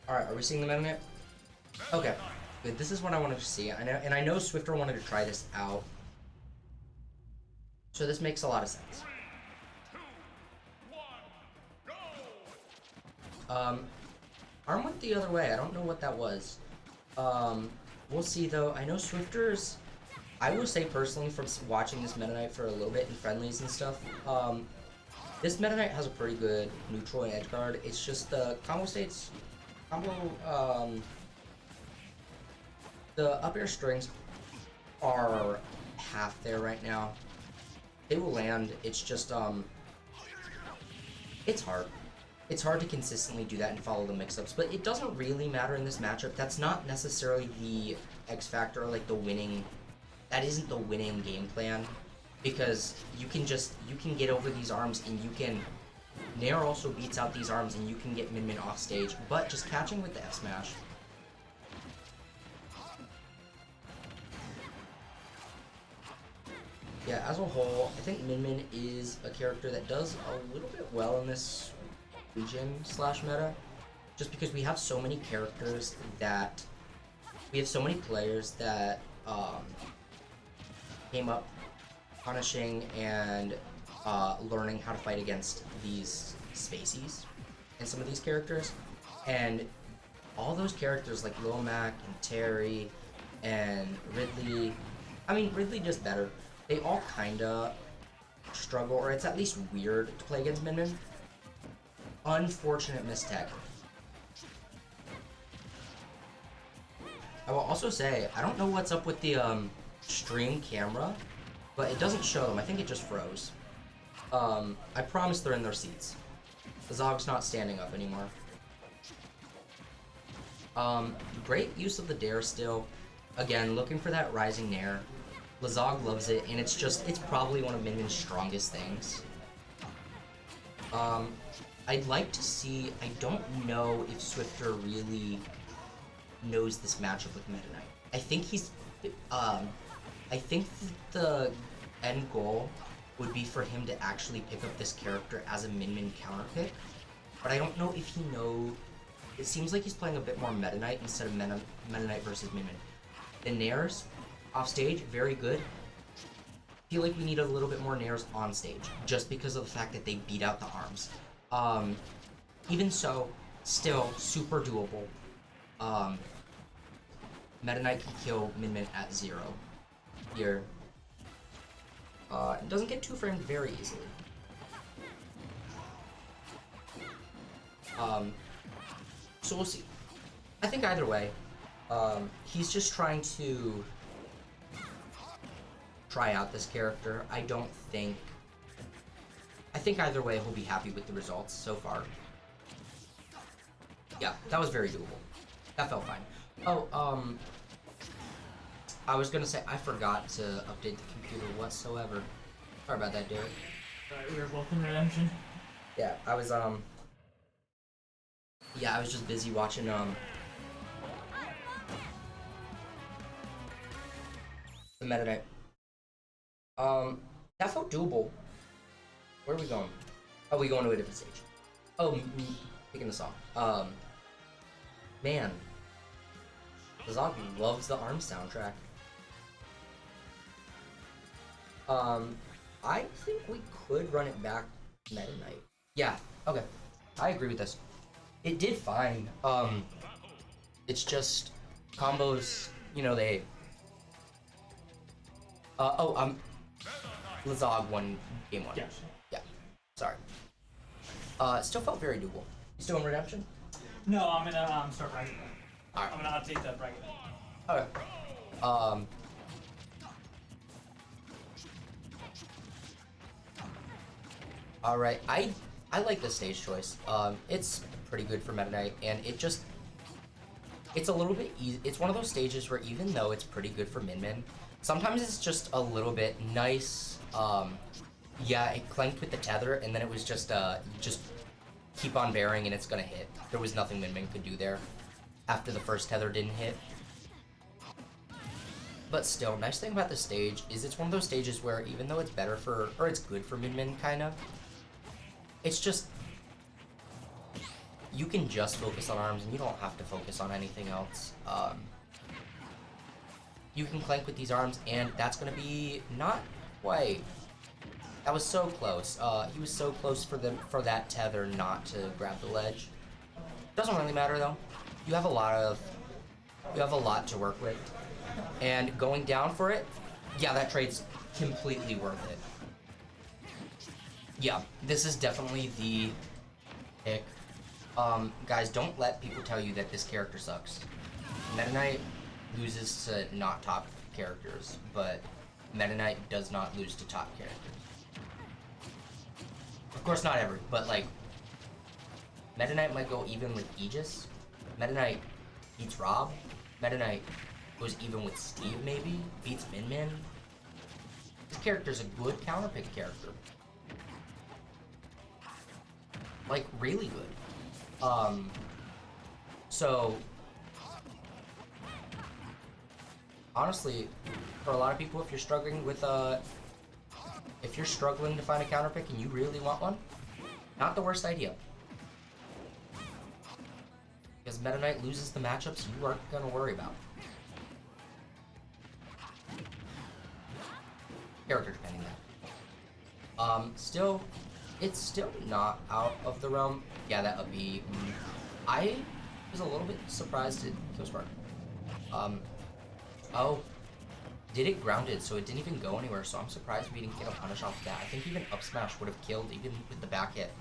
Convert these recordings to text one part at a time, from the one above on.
Alright, are we seeing the meta net? Okay, good. This is what I wanted to see. I know Swifter wanted to try this out. So this makes a lot of sense. Arm went the other way. I don't know what that was. We'll see though. I know Swifter's... I will say personally, from watching this Meta Knight for a little bit in friendlies and stuff, this Meta Knight has a pretty good neutral and edge guard. It's just the combo states... the up air strings are half there right now. They will land. It's just, it's hard. It's hard to consistently do that and follow the mix-ups, but it doesn't really matter in this matchup. That's not necessarily the X factor, like the winning. That isn't the winning game plan, because you can get over these arms and you can. Nair also beats out these arms and you can get Min Min off stage, but just catching with the F smash. Yeah, as a whole, I think Min Min is a character that does a little bit well in this region / meta, just because we have so many characters that we have so many players that came up punishing and learning how to fight against these spacies and some of these characters, and all those characters like Lil Mac and Terry and Ridley. I mean, Ridley just better. They all kinda struggle, or it's at least weird to play against Min Min. Unfortunate mistech. I will also say, I don't know what's up with the stream camera, but it doesn't show them. I think it just froze. I promise they're in their seats. The Zog's not standing up anymore. Great use of the dare still. Again, looking for that rising nair. Lasag loves it, and it's probably one of Min Min's strongest things. I'd like to see, I don't know if Swifter really knows this matchup with Meta Knight. I think the end goal would be for him to actually pick up this character as a Min Min counter pick, but I don't know if he knows. It seems like he's playing a bit more Meta Knight instead of Meta Knight versus Min Min. The nairs off stage, very good. Feel like we need a little bit more nairs on stage, just because of the fact that they beat out the arms. Even so, still super doable. Meta Knight can kill Min Min at 0 here. It doesn't get 2-framed very easily. So we'll see. I think either way, he's just trying to try out this character. I think either way he'll be happy with the results so far. Yeah, that was very doable. That felt fine. Oh, I was gonna say I forgot to update the computer whatsoever. Sorry about that, Derek. You're welcome, Redemption. Yeah, I was just busy watching the Meta Knight. That felt doable. Where are we going? Oh, we going to a different stage. Oh, me picking the song. Man, Lasag loves the ARM soundtrack. I think we could run it back Meta Knight. Yeah, okay. I agree with this. It did fine. It's just combos, you know, they... Lasag won game 1. Yes. Yeah, sorry. Still felt very doable. You still in Redemption? No, I'm gonna start bragging. Alright. I'm gonna update that bracket. Okay. Alright, I like the stage choice. It's pretty good for Meta Knight, and it's a little bit easy. It's one of those stages where even though it's pretty good for Min Min, sometimes it's just a little bit nice. Yeah, it clanked with the tether, and then it was just keep on bearing and it's gonna hit. There was nothing Min Min could do there after the first tether didn't hit. But still, nice thing about this stage is it's one of those stages where even though it's better for, or it's good for Min Min, kind of, it's just, you can just focus on arms and you don't have to focus on anything else. You can clank with these arms, and that's gonna be not quite. That was so close. He was so close for that tether not to grab the ledge. Doesn't really matter though. You have a lot to work with, and going down for it, yeah, that trade's completely worth it. Yeah, this is definitely the pick. Guys, don't let people tell you that this character sucks. Meta Knight loses to not top characters, but Meta Knight does not lose to top characters. Of course, not ever, but like, Meta Knight might go even with Aegis. Meta Knight beats Rob. Meta Knight goes even with Steve, maybe. Beats Min Min. This character's a good counterpick character. Like, really good. So, honestly, for a lot of people, if you're struggling with, if you're struggling to find a counterpick and you really want one, not the worst idea. Because Meta Knight loses the matchups you aren't gonna worry about. Character depending now. Still, it's still not out of the realm. Yeah, that would be. I was a little bit surprised it kills Spark. Oh, did it grounded, so it didn't even go anywhere. So I'm surprised we didn't get a punish off of that. I think even up smash would have killed even with the back hit.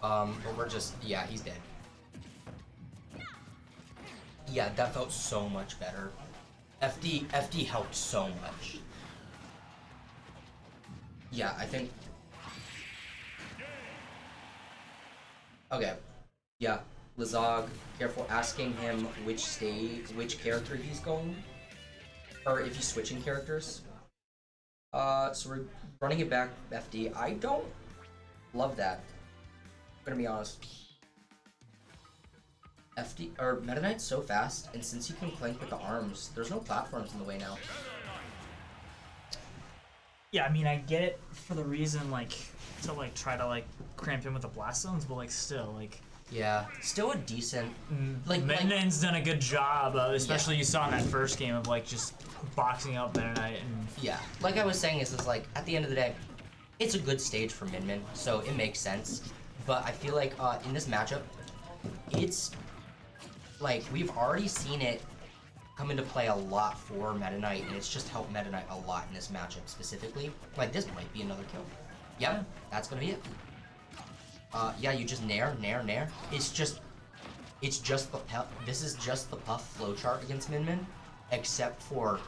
But we're just, yeah, he's dead. Yeah, that felt so much better. FD helped so much. Yeah, I think. Okay. Yeah, Lasag, careful asking him which character he's going, or if he's switching characters. So we're running it back, FD. I don't love that. I'm gonna be honest. FD or Meta Knight's so fast, and since you can clank with the arms, there's no platforms in the way now. Yeah, I mean, I get it for the reason, like, to, like, try to, like, cramp him with the blast zones, but, like, still, like... Yeah, still a decent... Min's done a good job, especially you saw in that first game of, like, just boxing out Meta Knight and... Yeah, like I was saying, is like, at the end of the day, it's a good stage for Min Min, so it makes sense. But I feel like, in this matchup, it's... Like, we've already seen it come into play a lot for Meta Knight, and it's just helped Meta Knight a lot in this matchup specifically. Like, this might be another kill. Yep, that's gonna be it. Yeah, you just nair. It's just the this is just the puff flowchart against Min Min, except for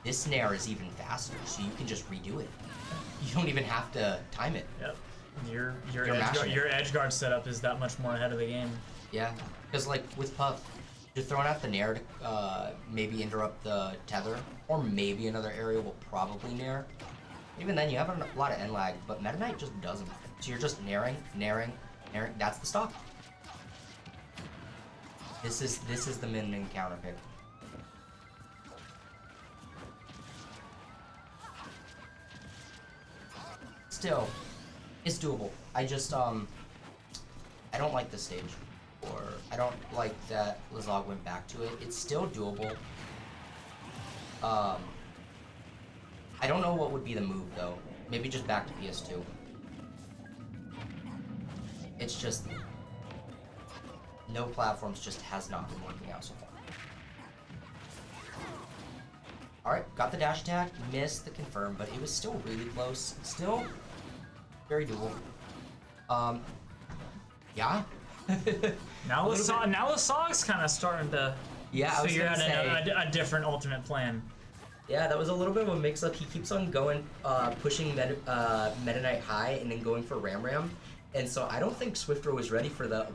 this nair is even faster, so you can just redo it. You don't even have to time it. Yep. Your edge guard setup is that much more ahead of the game. Yeah, because like with puff, you're throwing out the nair to maybe interrupt the tether, or maybe another area will probably nair. Even then, you have a lot of end lag, but Meta Knight just doesn't. So you're just nairing. That's the stock. This is the Min Min counter pick. Still, it's doable. I just I don't like this stage. Or I don't like that Lasag went back to it. It's still doable. I don't know what would be the move though. Maybe just back to PS2. It's just no platforms just has not been working out so far. Alright, got the dash attack, missed the confirm, but it was still really close. Still very doable. Yeah. Now Lasag's kind of starting to figure out a different ultimate plan. Yeah, that was a little bit of a mix-up. He keeps on going, pushing Meta Knight high and then going for Ram. And so I don't think Swifter was ready for the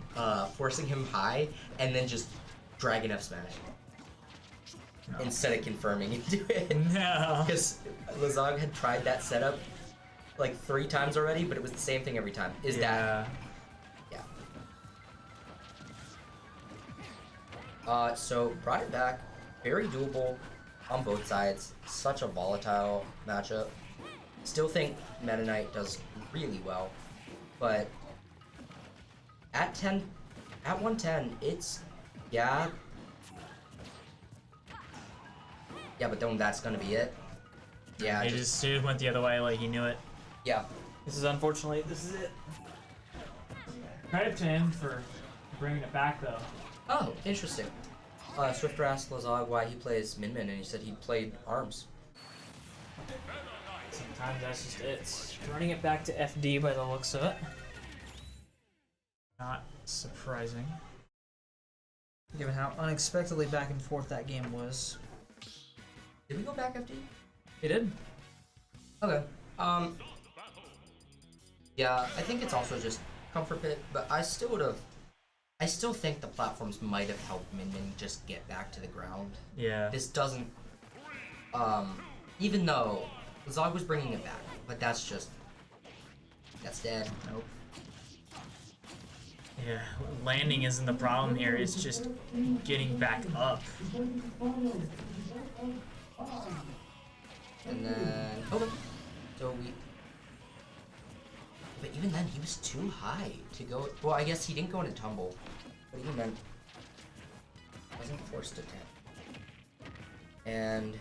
forcing him high and then just Dragon F smash. No. Instead of confirming into it. No. Because Lasag had tried that setup like 3 times already, but it was the same thing every time. So brought it back, very doable on both sides. Such a volatile matchup. Still think Meta Knight does really well, but at 10 At 110, it's... Yeah. Yeah, but then that's gonna be it. Yeah, He just went the other way, like he knew it. Yeah. This is unfortunately, this is it. Credit to him for bringing it back, though. Oh, interesting. Swifter asked Lasag why he plays Min-Min, and he said he played ARMS. Sometimes that's just it. It's running it back to FD by the looks of it. Not surprising. Given how unexpectedly back and forth that game was. Did we go back FD? It did. Okay. Yeah, I think it's also just comfort pit, but I still think the platforms might have helped Min-Min just get back to the ground. Yeah. This doesn't, even though Zog was bringing it back, but that's dead. Nope. Yeah, landing isn't the problem here, it's just getting back up. And then, so but even then he was too high to go, well I guess he didn't go into tumble, but even then, wasn't forced to 10. And,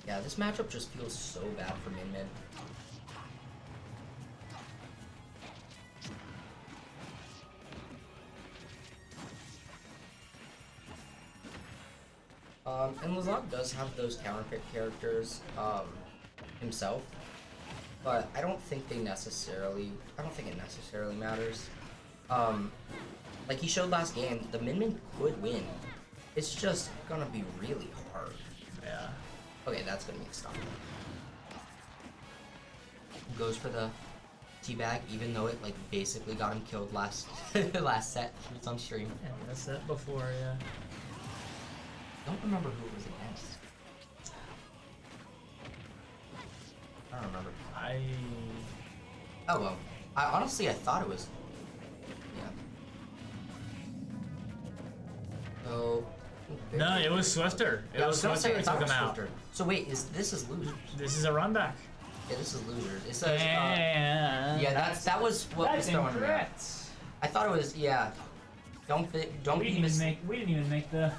yeah, this matchup just feels so bad for Min-Min. And Lasag does have those counterpick characters himself, but I don't think it necessarily matters. Like he showed last game, the Min-Min could win. It's just gonna be really hard. Yeah. Okay, that's gonna be a stop. Goes for the teabag, even though it like basically got him killed last last set. He was on stream. Yeah, that's it before, yeah. Don't remember who it was against. I don't remember. Oh well. Honestly I thought it was. Yeah. So. No, it was Swifter. It was Swifter who took him out. So wait, this is losers? This is a run back. Yeah, this is losers. It says. Yeah, that was what was throwing me out. I thought it was Don't be misled. We didn't even make the.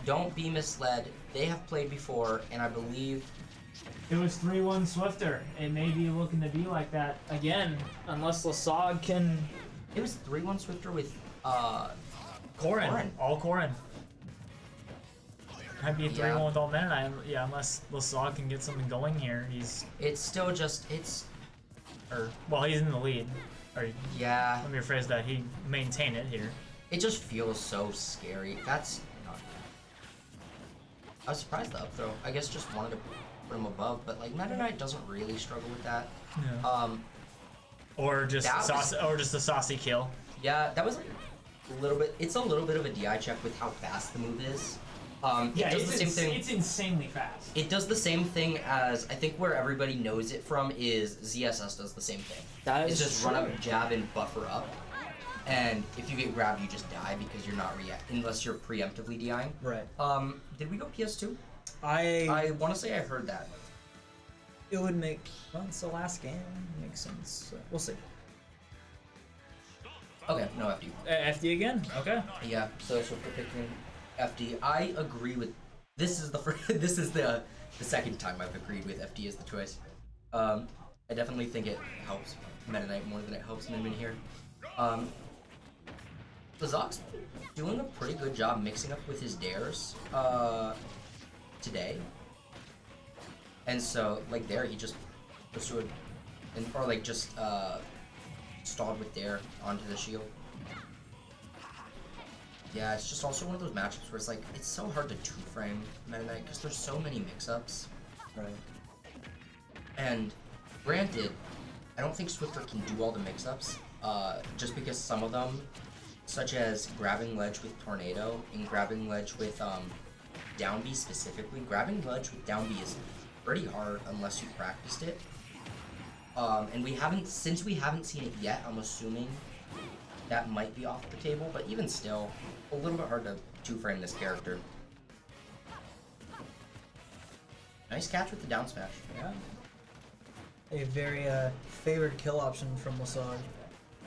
Don't be misled. They have played before, and I believe it was 3-1 Swifter. It may be looking to be like that again, unless Lasag can. It was 3-1 Swifter with Corrin. All Corrin. Might be a 3-1 with all men. Yeah, unless Lasag can get something going here. It's still just well, he's in the lead. Yeah. Let me rephrase that. He maintained it here. It just feels so scary. That's. I was surprised the up throw. I guess just wanted to put him above, but like Meta Knight doesn't really struggle with that. Yeah. Or just a saucy kill. Yeah, that was a little bit. It's a little bit of a DI check with how fast the move is. Yeah, it does the same thing. It's insanely fast. It does the same thing as I think where everybody knows it from is ZSS does the same thing. That is it's just true. Run up, jab, and buffer up. And if you get grabbed, you just die because you're not unless you're preemptively DIing. Right. Did we go PS2? I want to say I heard that. It would make. Well, it's the last game. Makes sense. We'll see. Okay, no FD. FD again. Okay. Yeah. So we're picking FD. I agree with. This is the first. This is the second time I've agreed with FD as the choice. I definitely think it helps Meta Knight more than it helps Min-Min here. Lazag's doing a pretty good job mixing up with his dares today. And so, like there, he just pursued, or like just stalled with dare onto the shield. Yeah, it's just also one of those matchups where it's like, it's so hard to two-frame Meta Knight because there's so many mix-ups. Right. And granted, I don't think Swifter can do all the mix-ups, just because some of them, such as grabbing ledge with Tornado and grabbing ledge with down B specifically, grabbing ledge with down B is pretty hard unless you practiced it. And since we haven't seen it yet, I'm assuming that might be off the table, but even still, a little bit hard to two-frame this character. Nice catch with the down smash. Yeah. A very favored kill option from Lasag.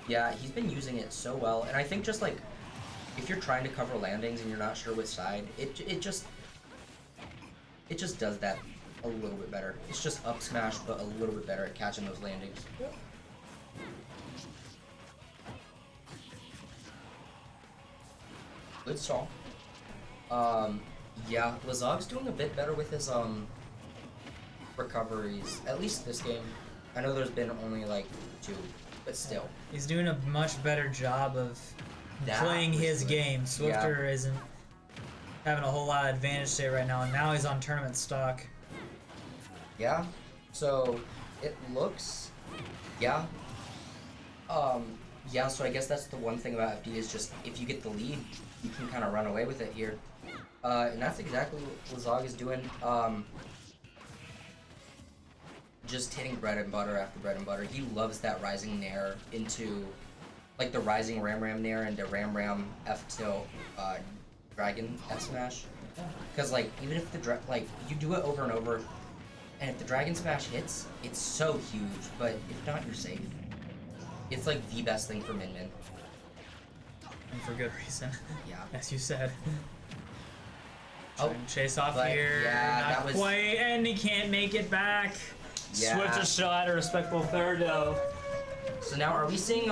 Yeah, he's been using it so well, and I think just like if you're trying to cover landings and you're not sure which side, it just does that a little bit better. It's just up smash, but a little bit better at catching those landings. Good stall. Yeah, Lasag's doing a bit better with his recoveries, at least this game. I know there's been only like 2, but still. He's doing a much better job of playing his game. Swifter isn't having a whole lot of advantage today right now, and now he's on tournament stock. Yeah, so it looks, yeah. Yeah, so I guess that's the one thing about FD is just if you get the lead, you can kind of run away with it here. And that's exactly what Lasag is doing. Just hitting bread and butter after bread and butter. He loves that rising nair into, like the rising Ram nair into Ram F tilt Dragon F smash. Because like even if the like you do it over and over, and if the Dragon Smash hits, it's so huge. But if not, you're safe. It's like the best thing for Min. And for good reason. Yeah. As you said. Oh, chase off but here. yeah, not that was quite, and he can't make it back. Yeah. Swifter still at a respectable third though. So now are we seeing